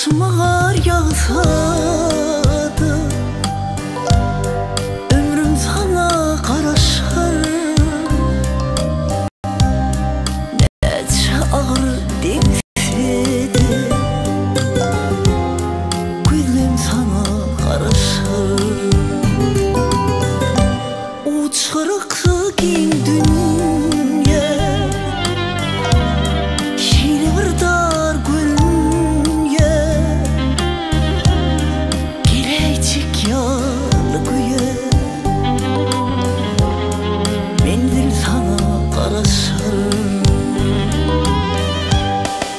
Başıma kar yağsa da ömrüm sana karaşır. Nece ağır dense de gözüm sana karaşır. Uçarıklı giyin dünya şiiri bir dar gönlüye gelecek yalgıya mendil sana karaşır.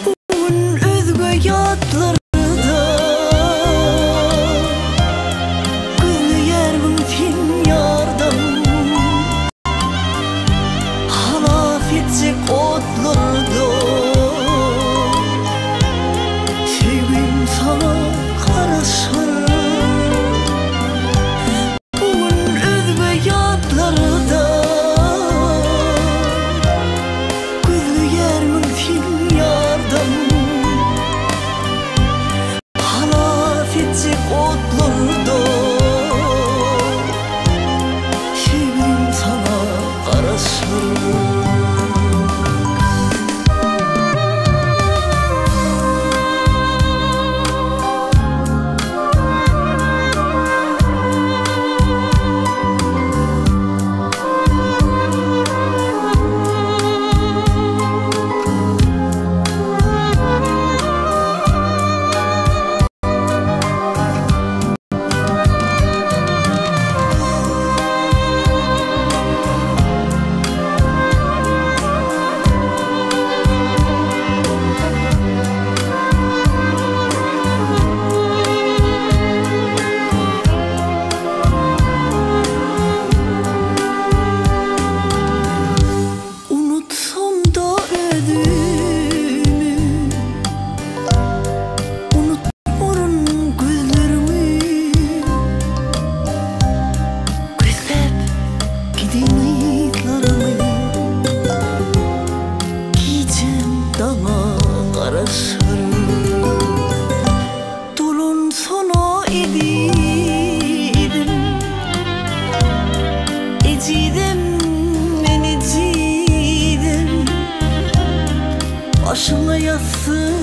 Bugün özgü yadlarda gözlü yerim sen yardım halaf edecek otlarda sevgim sana karaşır. Bugün özgü yadlarda gözlü yerim sen yardım halaf edecek otlarda sevgim sana karaşır. Unutsam da ödümü, unutmurum gözlerimi. Gözlep gidin izlarımı, giyeceğim dana karaşır. Dolun sona edidim, ecidem ben ecidem. Başıma yatsın